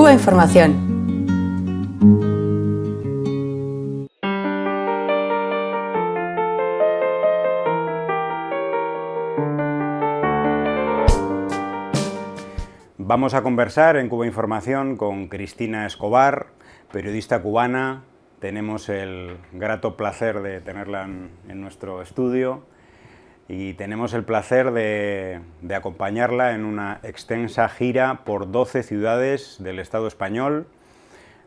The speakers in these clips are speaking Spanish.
Cuba Información. Vamos a conversar en Cuba Información con Cristina Escobar, periodista cubana. Tenemos el grato placer de tenerla en nuestro estudio y tenemos el placer de acompañarla en una extensa gira por 12 ciudades del Estado español,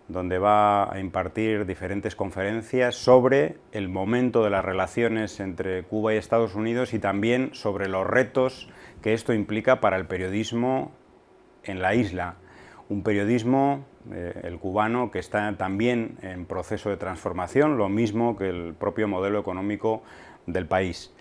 donde va a impartir diferentes conferencias sobre el momento de las relaciones entre Cuba y Estados Unidos y también sobre los retos que esto implica para el periodismo en la isla. Un periodismo, el cubano, que está también en proceso de transformación, lo mismo que el propio modelo económico del país.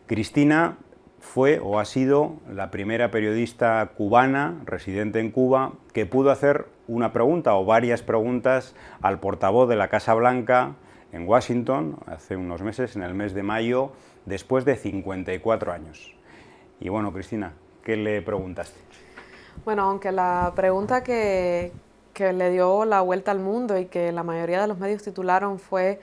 Cristina fue o ha sido la primera periodista cubana residente en Cuba que pudo hacer una pregunta o varias preguntas al portavoz de la Casa Blanca en Washington hace unos meses, en el mes de mayo, después de 54 años. Y bueno, Cristina, ¿qué le preguntaste? Bueno, aunque la pregunta que le dio la vuelta al mundo y que la mayoría de los medios titularon fue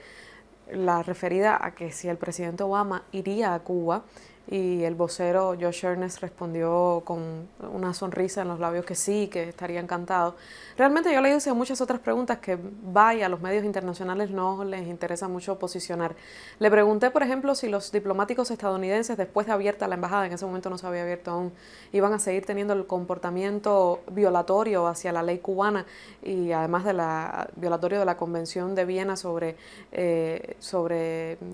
la referida a que si el presidente Obama iría a Cuba, y el vocero Josh Earnest respondió con una sonrisa en los labios que sí, que estaría encantado. Realmente yo le hice muchas otras preguntas que a los medios internacionales no les interesa mucho posicionar. Le pregunté, por ejemplo, si los diplomáticos estadounidenses, después de abierta la embajada, en ese momento no se había abierto aún, iban a seguir teniendo el comportamiento violatorio hacia la ley cubana y además de violatorio de la Convención de Viena sobre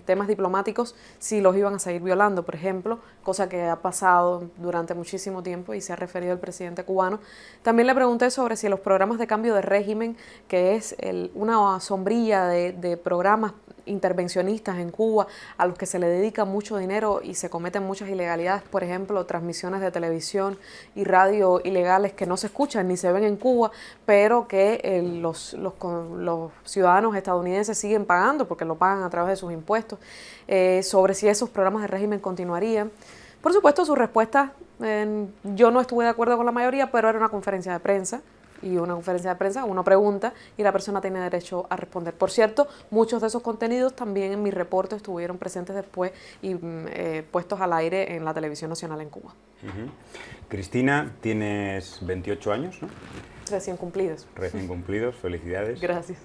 temas diplomáticos, si los iban a seguir violando, por ejemplo, cosa que ha pasado durante muchísimo tiempo y se ha referido el presidente cubano. También le pregunté sobre si los programas de cambio de régimen, que es una sombrilla de programas intervencionistas en Cuba a los que se le dedica mucho dinero y se cometen muchas ilegalidades, por ejemplo, transmisiones de televisión y radio ilegales que no se escuchan ni se ven en Cuba, pero que los ciudadanos estadounidenses siguen pagando porque lo pagan a través de sus impuestos, sobre si esos programas de régimen continuarían. Por supuesto, su respuesta, yo no estuve de acuerdo con la mayoría, pero era una conferencia de prensa. Y una conferencia de prensa, uno pregunta y la persona tiene derecho a responder. Por cierto, muchos de esos contenidos también en mi reporte estuvieron presentes después y puestos al aire en la televisión nacional en Cuba. Cristina, tienes 28 años, ¿no? Recién cumplidos. Recién cumplidos, felicidades. Gracias.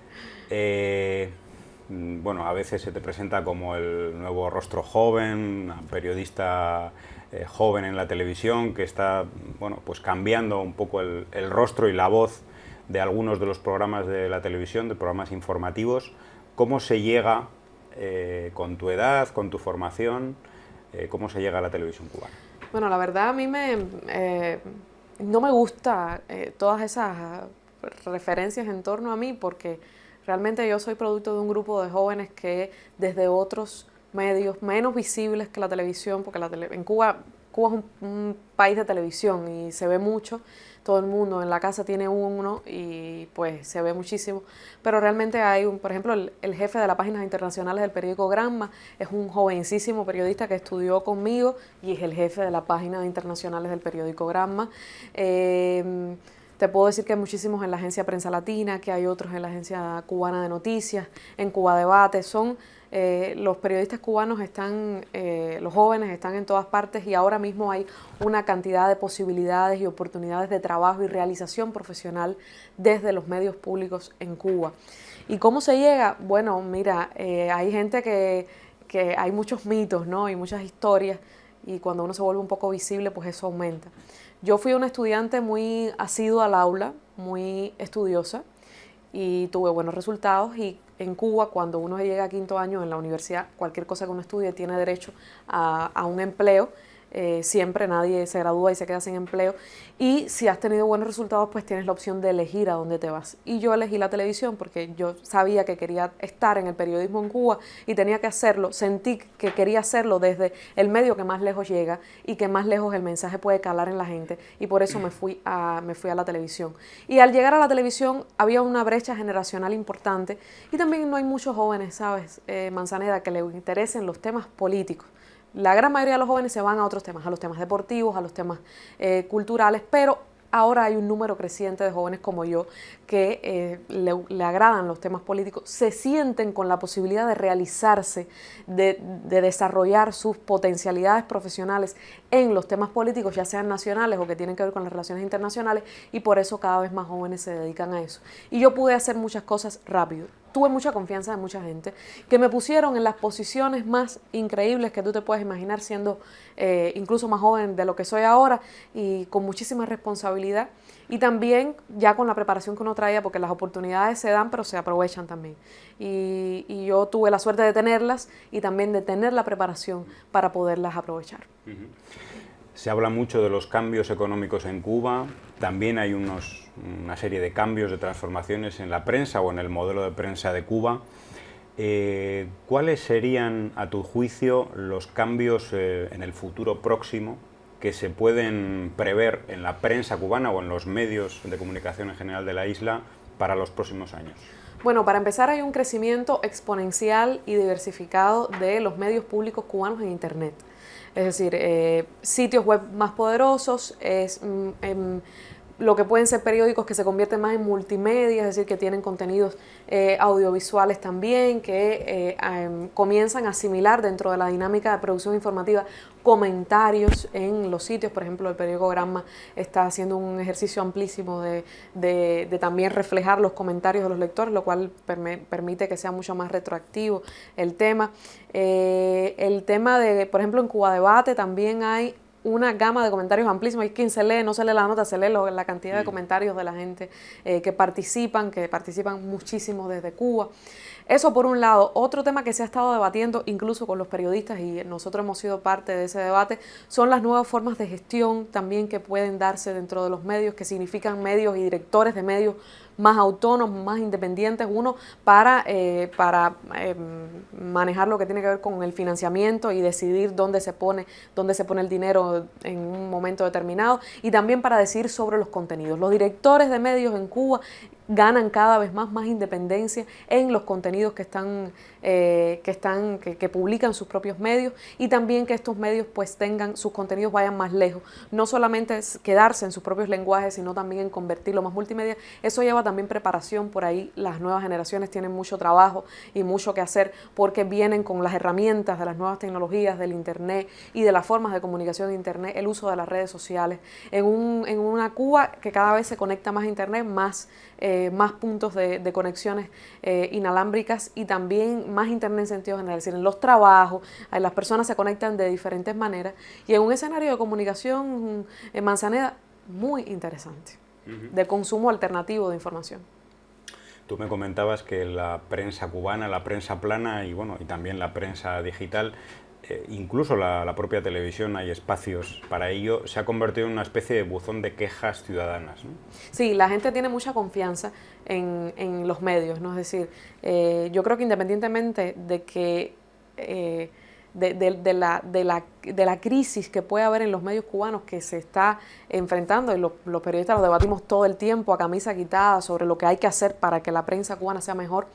Bueno, a veces se te presenta como el nuevo rostro joven, una periodista joven en la televisión que está, bueno, pues cambiando un poco el rostro y la voz de algunos de los programas de la televisión, de programas informativos. ¿Cómo se llega, con tu edad, con tu formación, cómo se llega a la televisión cubana? Bueno, la verdad a mí no me gusta todas esas referencias en torno a mí porque realmente yo soy producto de un grupo de jóvenes que desde otros medios menos visibles que la televisión, porque en Cuba es un país de televisión y se ve mucho, todo el mundo en la casa tiene uno y pues se ve muchísimo, pero realmente hay, por ejemplo, el jefe de las páginas internacionales del periódico Granma es un jovencísimo periodista que estudió conmigo y es el jefe de las páginas internacionales del periódico Granma. Te puedo decir que hay muchísimos en la Agencia Prensa Latina, que hay otros en la Agencia Cubana de Noticias, en Cuba Debate. Los periodistas cubanos los jóvenes están en todas partes y ahora mismo hay una cantidad de posibilidades y oportunidades de trabajo y realización profesional desde los medios públicos en Cuba. ¿Y cómo se llega? Bueno, mira, hay gente que hay muchos mitos, ¿no? Y muchas historias y cuando uno se vuelve un poco visible, pues eso aumenta. Yo fui una estudiante muy asidua al aula, muy estudiosa y tuve buenos resultados y en Cuba cuando uno llega a quinto año en la universidad, cualquier cosa que uno estudie tiene derecho a un empleo. Siempre nadie se gradúa y se queda sin empleo y si has tenido buenos resultados pues tienes la opción de elegir a dónde te vas y yo elegí la televisión porque yo sabía que quería estar en el periodismo en Cuba y tenía que hacerlo, sentí que quería hacerlo desde el medio que más lejos llega y que más lejos el mensaje puede calar en la gente y por eso me fui a la televisión y al llegar a la televisión había una brecha generacional importante y también no hay muchos jóvenes, ¿sabes? Manzaneda, que les interesen los temas políticos. La gran mayoría de los jóvenes se van a otros temas, a los temas deportivos, a los temas culturales, pero ahora hay un número creciente de jóvenes como yo que le agradan los temas políticos, se sienten con la posibilidad de realizarse, de desarrollar sus potencialidades profesionales en los temas políticos, ya sean nacionales o que tienen que ver con las relaciones internacionales, y por eso cada vez más jóvenes se dedican a eso. Y yo pude hacer muchas cosas rápido. Tuve mucha confianza de mucha gente que me pusieron en las posiciones más increíbles que tú te puedes imaginar, siendo incluso más joven de lo que soy ahora y con muchísima responsabilidad, y también ya con la preparación que uno traía, porque las oportunidades se dan pero se aprovechan también, y yo tuve la suerte de tenerlas y también de tener la preparación para poderlas aprovechar. Se habla mucho de los cambios económicos en Cuba, también hay una serie de cambios, de transformaciones en la prensa o en el modelo de prensa de Cuba. ¿Cuáles serían, a tu juicio, los cambios en el futuro próximo que se pueden prever en la prensa cubana o en los medios de comunicación en general de la isla para los próximos años? Bueno, para empezar, hay un crecimiento exponencial y diversificado de los medios públicos cubanos en Internet. Es decir, sitios web más poderosos, lo que pueden ser periódicos que se convierten más en multimedia, es decir, que tienen contenidos audiovisuales también, que comienzan a asimilar dentro de la dinámica de producción informativa comentarios en los sitios. Por ejemplo, el periódico Granma está haciendo un ejercicio amplísimo de también reflejar los comentarios de los lectores, lo cual permite que sea mucho más retroactivo el tema. El tema de, por ejemplo, en Cuba Debate también hay una gama de comentarios amplísima. Hay quien se lee, no se lee la nota, se lee la cantidad de comentarios de la gente que participan muchísimo desde Cuba. Eso por un lado. Otro tema que se ha estado debatiendo incluso con los periodistas, y nosotros hemos sido parte de ese debate, son las nuevas formas de gestión también que pueden darse dentro de los medios, que significan medios y directores de medios más autónomos, más independientes, uno para manejar lo que tiene que ver con el financiamiento y decidir dónde se pone el dinero en un momento determinado, y también para decidir sobre los contenidos. Los directores de medios en Cuba ganan cada vez más independencia en los contenidos que publican sus propios medios, y también que estos medios pues sus contenidos vayan más lejos, no solamente es quedarse en sus propios lenguajes, sino también en convertirlo más multimedia. Eso lleva también preparación. Por ahí las nuevas generaciones tienen mucho trabajo y mucho que hacer, porque vienen con las herramientas de las nuevas tecnologías, del internet y de las formas de comunicación de internet, el uso de las redes sociales, en una Cuba que cada vez se conecta más a internet, más puntos de conexiones inalámbricas, y también más internet en sentido general. Es decir, en los trabajos, las personas se conectan de diferentes maneras, y en un escenario de comunicación en Manzaneda muy interesante, de consumo alternativo de información. Tú me comentabas que la prensa cubana, la prensa plana y también la prensa digital, incluso la propia televisión, hay espacios para ello, se ha convertido en una especie de buzón de quejas ciudadanas, ¿no? Sí, la gente tiene mucha confianza en los medios, ¿no? Es decir, yo creo que independientemente de que de la crisis que puede haber en los medios cubanos, que se está enfrentando, y los periodistas lo debatimos todo el tiempo a camisa quitada sobre lo que hay que hacer para que la prensa cubana sea mejor,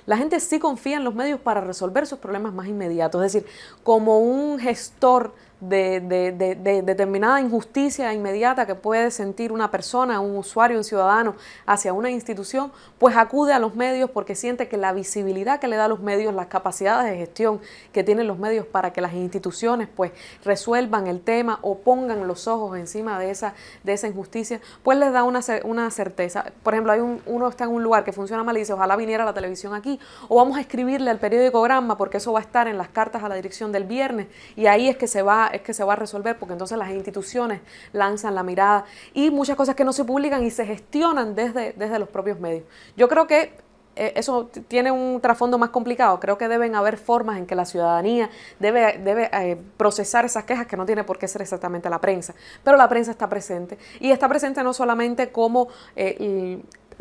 la gente sí confía en los medios para resolver sus problemas más inmediatos. Es decir, como un gestor de determinada injusticia inmediata que puede sentir una persona, un usuario, un ciudadano hacia una institución, pues acude a los medios porque siente que la visibilidad que le da a los medios, las capacidades de gestión que tienen los medios para que las instituciones pues resuelvan el tema o pongan los ojos encima de esa injusticia, pues les da una certeza. Por ejemplo, uno está en un lugar que funciona mal y dice, ojalá viniera la televisión aquí, o vamos a escribirle al periódico Granma porque eso va a estar en las cartas a la dirección del viernes, y ahí es que se va a resolver, porque entonces las instituciones lanzan la mirada, y muchas cosas que no se publican y se gestionan desde los propios medios. Yo creo que eso tiene un trasfondo más complicado. Creo que deben haber formas en que la ciudadanía debe procesar esas quejas, que no tiene por qué ser exactamente la prensa, pero la prensa está presente, y está presente no solamente como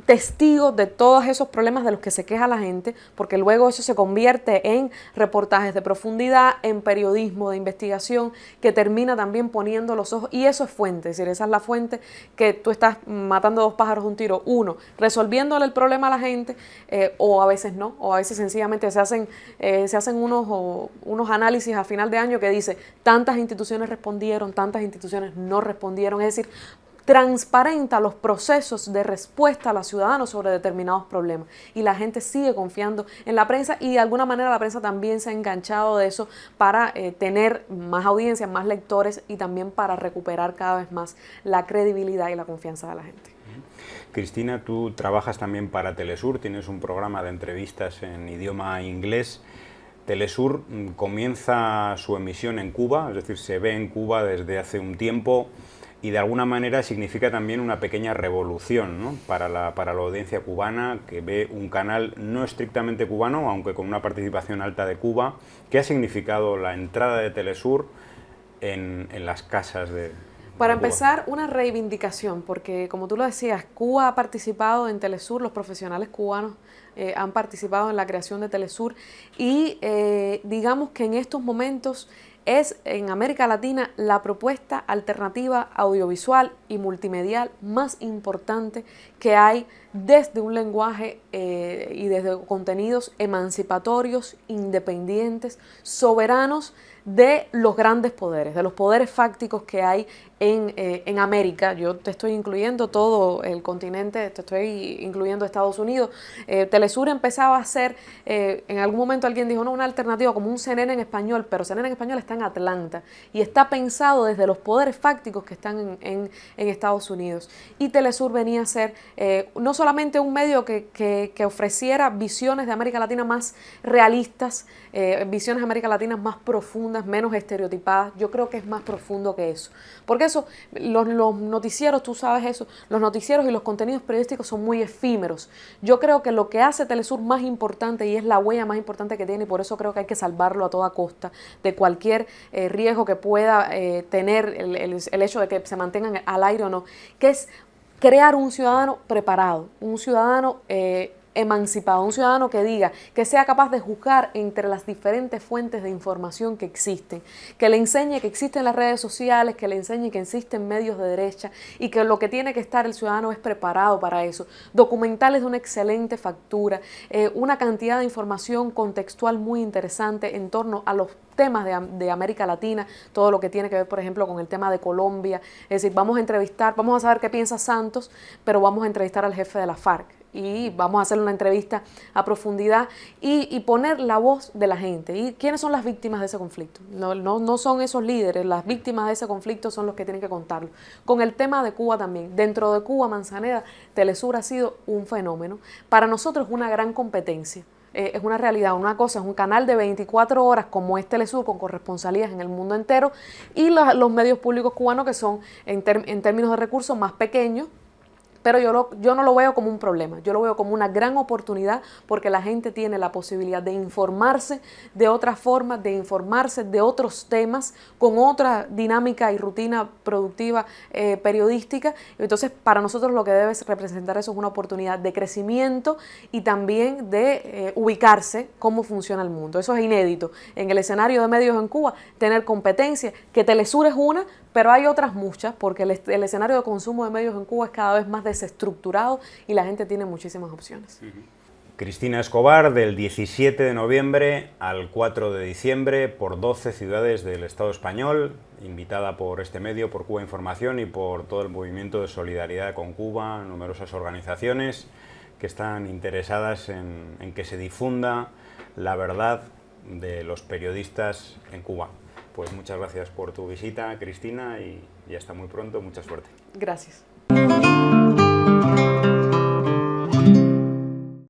testigos de todos esos problemas de los que se queja la gente, porque luego eso se convierte en reportajes de profundidad, en periodismo de investigación, que termina también poniendo los ojos, y eso es fuente. Es decir, esa es la fuente que tú estás matando dos pájaros de un tiro. Uno, resolviéndole el problema a la gente, o a veces no, o a veces sencillamente se hacen unos análisis a final de año que dice, tantas instituciones respondieron, tantas instituciones no respondieron. Es decir, transparenta los procesos de respuesta a los ciudadanos sobre determinados problemas. Y la gente sigue confiando en la prensa y de alguna manera la prensa también se ha enganchado de eso para tener más audiencia, más lectores y también para recuperar cada vez más la credibilidad y la confianza de la gente. Cristina, tú trabajas también para Telesur, tienes un programa de entrevistas en idioma inglés. Telesur comienza su emisión en Cuba, es decir, se ve en Cuba desde hace un tiempo y de alguna manera significa también una pequeña revolución, ¿no?, para la audiencia cubana, que ve un canal no estrictamente cubano, aunque con una participación alta de Cuba. ¿Qué ha significado la entrada de Telesur en las casas de Para Cuba? empezar, una reivindicación, porque como tú lo decías, Cuba ha participado en Telesur, los profesionales cubanos han participado en la creación de Telesur y digamos que en estos momentos es en América Latina la propuesta alternativa audiovisual y multimedial más importante que hay desde un lenguaje y desde contenidos emancipatorios, independientes, soberanos de los grandes poderes, de los poderes fácticos que hay en América. Yo te estoy incluyendo todo el continente, te estoy incluyendo Estados Unidos. Telesur empezaba a ser, en algún momento alguien dijo, no, una alternativa como un CNN en español, pero CNN en español está en Atlanta y está pensado desde los poderes fácticos que están en Estados Unidos. Y Telesur venía a ser no solamente un medio que ofreciera visiones de América Latina más realistas, visiones de América Latina más profundas, menos estereotipadas. Yo creo que es más profundo que eso. Porque eso, los noticieros, tú sabes eso, los noticieros y los contenidos periodísticos son muy efímeros. Yo creo que lo que hace Telesur más importante y es la huella más importante que tiene, y por eso creo que hay que salvarlo a toda costa de cualquier riesgo que pueda tener el hecho de que se mantengan al aire o no, que es crear un ciudadano preparado, un ciudadano emancipado, un ciudadano que diga, que sea capaz de juzgar entre las diferentes fuentes de información que existen, que le enseñe que existen las redes sociales, que le enseñe que existen medios de derecha y que lo que tiene que estar el ciudadano es preparado para eso. Documentales de una excelente factura, una cantidad de información contextual muy interesante en torno a los temas de América Latina, todo lo que tiene que ver, por ejemplo, con el tema de Colombia. Es decir, vamos a entrevistar, vamos a saber qué piensa Santos, pero vamos a entrevistar al jefe de la FARC y vamos a hacer una entrevista a profundidad y poner la voz de la gente. ¿Y quiénes son las víctimas de ese conflicto? No son esos líderes, las víctimas de ese conflicto son los que tienen que contarlo. Con el tema de Cuba también. Dentro de Cuba, Manzaneda, Telesur ha sido un fenómeno. Para nosotros es una gran competencia. Es una realidad, una cosa, es un canal de 24 horas como es Telesur, con corresponsalías en el mundo entero, y los medios públicos cubanos que son, en términos de recursos, más pequeños, pero yo no lo veo como un problema, yo lo veo como una gran oportunidad porque la gente tiene la posibilidad de informarse de otras formas, de informarse de otros temas con otra dinámica y rutina productiva periodística. Entonces, para nosotros lo que debe representar eso es una oportunidad de crecimiento y también de ubicarse cómo funciona el mundo. Eso es inédito en el escenario de medios en Cuba, tener competencia, que Telesur es una, pero hay otras muchas, porque el escenario de consumo de medios en Cuba es cada vez más desestructurado y la gente tiene muchísimas opciones. Cristina Escobar, del 17 de noviembre al 4 de diciembre, por 12 ciudades del Estado español, invitada por este medio, por Cuba Información y por todo el movimiento de solidaridad con Cuba, numerosas organizaciones que están interesadas en que se difunda la verdad de los periodistas en Cuba. Pues muchas gracias por tu visita, Cristina, y hasta muy pronto. Mucha suerte. Gracias.